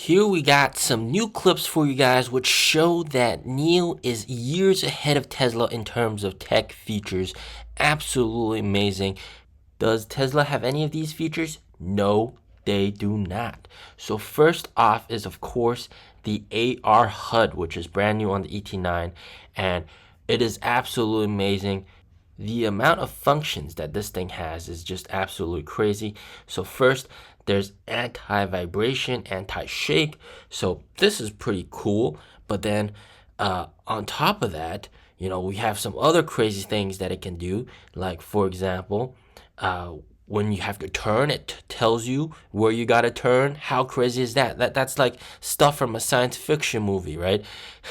Here we got some new clips for you guys which show that NIO is years ahead of Tesla in terms of tech features. Absolutely amazing. Does Tesla have any of these features? No, they do not. So first off is of course the AR HUD, which is brand new on the ET9, and it is absolutely amazing. The amount of functions that this thing has is just absolutely crazy. So first, there's anti-vibration, anti-shake. So this is pretty cool. But then on top of that, we have some other crazy things that it can do. Like, for example, when you have to turn, it tells you where you gotta turn. How crazy is that? That's like stuff from a science fiction movie, right?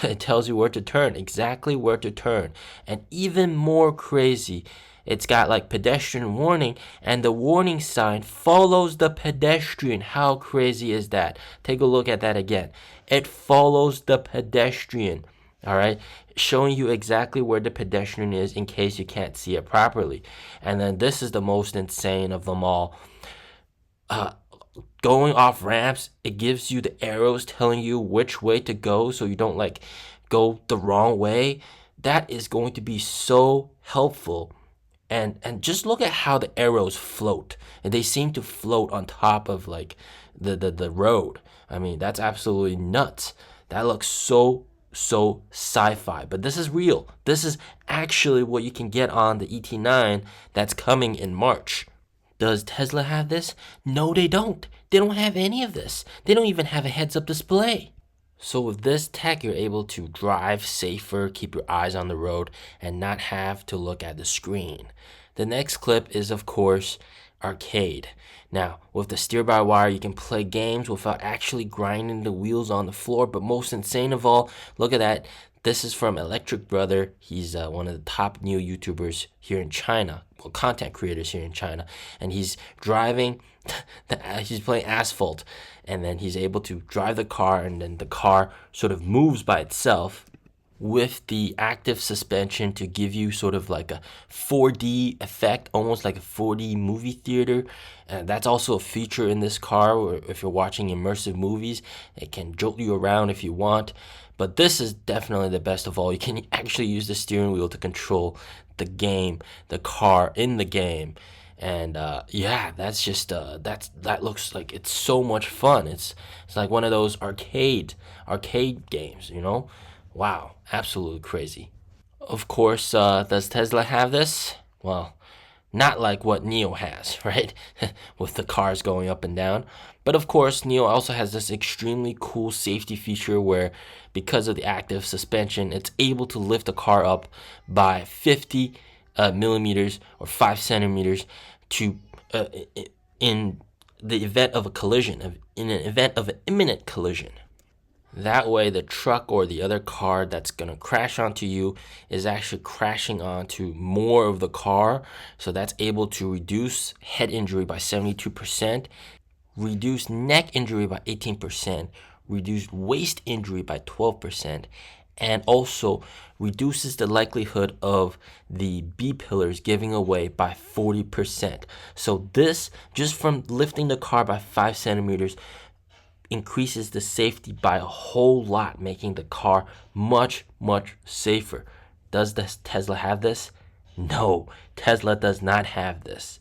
It tells you where to turn, exactly where to turn. And even more crazy, it's got like pedestrian warning, and the warning sign follows the pedestrian. How crazy is that? Take a look at that again. It follows the pedestrian. All right, showing you exactly where the pedestrian is in case you can't see it properly. And then this is the most insane of them all. Going off ramps, it gives you the arrows telling you which way to go so you don't like go the wrong way. That is going to be so helpful. And just look at how the arrows float. And they seem to float on top of like the road. I mean, that's absolutely nuts. That looks so sci-fi, but this is real. This is actually what you can get on the ET9 that's coming in March. Does Tesla have this? No, they don't. They don't have any of this. They don't even have a heads-up display. So with this tech, you're able to drive safer, keep your eyes on the road, and not have to look at the screen. The next clip is, of course, arcade. Now, with the steer-by-wire, you can play games without actually grinding the wheels on the floor. But most insane of all, look at that. This is from Electric Brother. He's one of the top new YouTubers here in China, well, content creators here in China. And he's driving, he's playing asphalt. And then he's able to drive the car, and then the car sort of moves by itself with the active suspension to give you sort of like a 4D effect, almost like a 4D movie theater. And that's also a feature in this car where if you're watching immersive movies, it can jolt you around if you want. But this is definitely the best of all. You can actually use the steering wheel to control the game, the car in the game. And yeah, that's just that looks like it's so much fun. It's like one of those arcade games, Wow, absolutely crazy. Of course, does Tesla have this? Well, not like what NIO has, right? With the cars going up and down. But of course, NIO also has this extremely cool safety feature where, because of the active suspension, it's able to lift the car up by 50 millimeters or 5 centimeters to in the event of a collision, in an event of an imminent collision. That way, the truck or the other car that's going to crash onto you is actually crashing onto more of the car. So that's able to reduce head injury by 72%, reduce neck injury by 18%, reduce waist injury by 12%, and also reduces the likelihood of the B-pillars giving away by 40%. So this, just from lifting the car by 5 centimeters, increases the safety by a whole lot, making the car much safer. Does this Tesla have this? No, Tesla does not have this.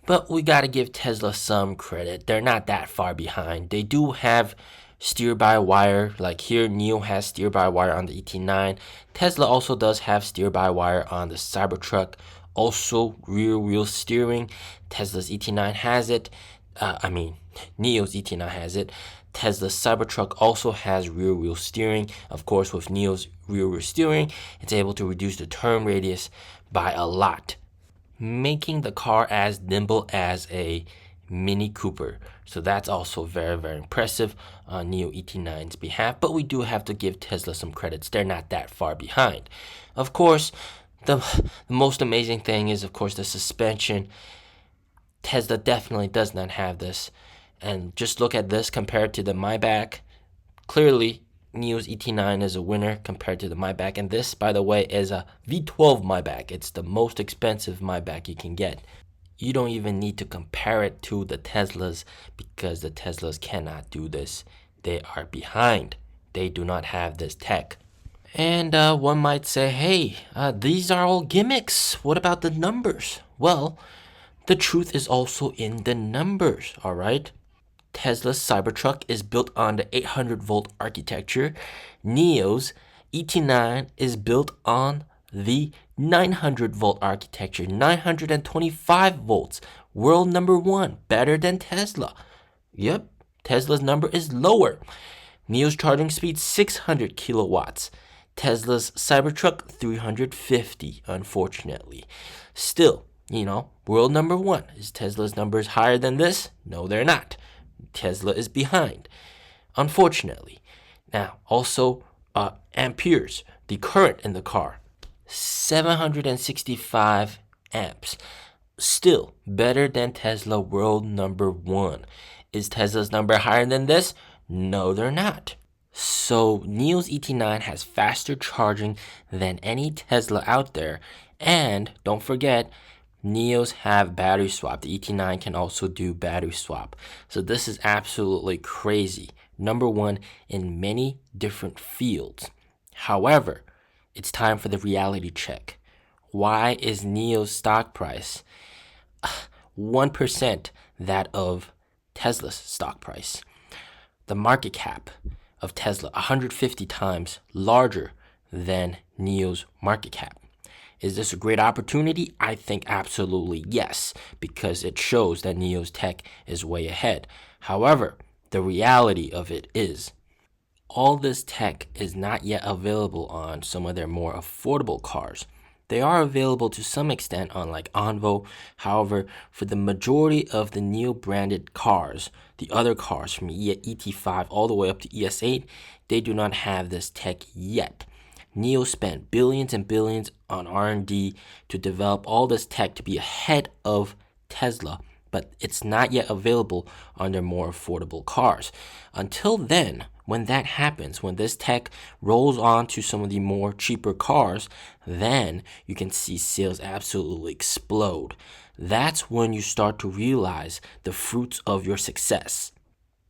But we gotta give Tesla some credit. They're not that far behind. They do have steer-by-wire, like here NIO has steer-by-wire on the ET9. Tesla also does have steer-by-wire on the Cybertruck. Also rear wheel steering. Tesla's ET9 has it. NIO's ET9 has it. Tesla's Cybertruck also has rear wheel steering. Of course, with NIO's rear wheel steering, it's able to reduce the turn radius by a lot, making the car as nimble as a Mini Cooper. So that's also very impressive on NIO ET9's behalf. But we do have to give Tesla some credits. They're not that far behind. Of course, the most amazing thing is, of course, the suspension. Tesla definitely does not have this. And just look at this compared to the Maybach. Clearly, NIO's ET9 is a winner compared to the Maybach. And this, by the way, is a V12 Maybach. It's the most expensive Maybach you can get. You don't even need to compare it to the Teslas because the Teslas cannot do this. they are behind. They do not have this tech. And one might say, hey, these are all gimmicks. What about the numbers? Well, the truth is also in the numbers, all right? Tesla's Cybertruck is built on the 800-volt architecture. NIO's ET9 is built on the 900-volt architecture, 925 volts, world number one, better than Tesla. Yep, Tesla's number is lower. NIO's charging speed 600 kilowatts. Tesla's Cybertruck 350, unfortunately. Still, world number one. Is Tesla's numbers higher than this? No, they're not. Tesla is behind, unfortunately. Now, also, amperes, the current in the car, 765 amps. Still better than Tesla, world number one. Is Tesla's number higher than this? No, they're not. So NIO's ET9 has faster charging than any Tesla out there. And don't forget, NIOs have battery swap. The ET9 can also do battery swap. So this is absolutely crazy. Number one in many different fields. However, it's time for the reality check. Why is NIO's stock price 1% that of Tesla's stock price? The market cap of Tesla 150 times larger than NIO's market cap. Is this a great opportunity? I think absolutely yes, because it shows that NIO's tech is way ahead. However, the reality of it is all this tech is not yet available on some of their more affordable cars. They are available to some extent on like Envo. However, for the majority of the NIO branded cars, the other cars from ET5 all the way up to ES8, they do not have this tech yet. NIO spent billions and billions on R&D to develop all this tech to be ahead of Tesla, but it's not yet available on their more affordable cars. Until then, when that happens, when this tech rolls on to some of the more cheaper cars, then you can see sales absolutely explode. That's when you start to realize the fruits of your success.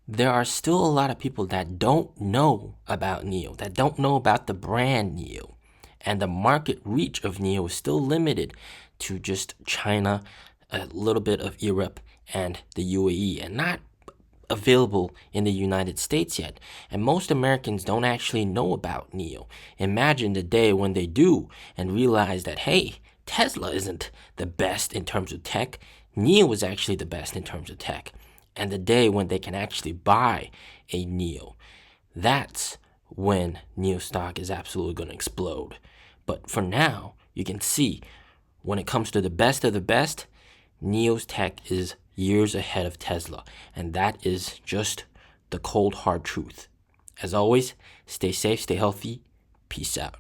There are still a lot of people that don't know about NIO, that don't know about the brand NIO. And the market reach of NIO is still limited to just China, a little bit of Europe, and the UAE, and not available in the United States yet. And most Americans don't actually know about NIO. Imagine the day when they do and realize that, hey, Tesla isn't the best in terms of tech. NIO is actually the best in terms of tech. And the day when they can actually buy a NIO, that's when NIO stock is absolutely going to explode. But for now, you can see when it comes to the best of the best, NIO's tech is years ahead of Tesla. And that is just the cold, hard truth. As always, stay safe, stay healthy. Peace out.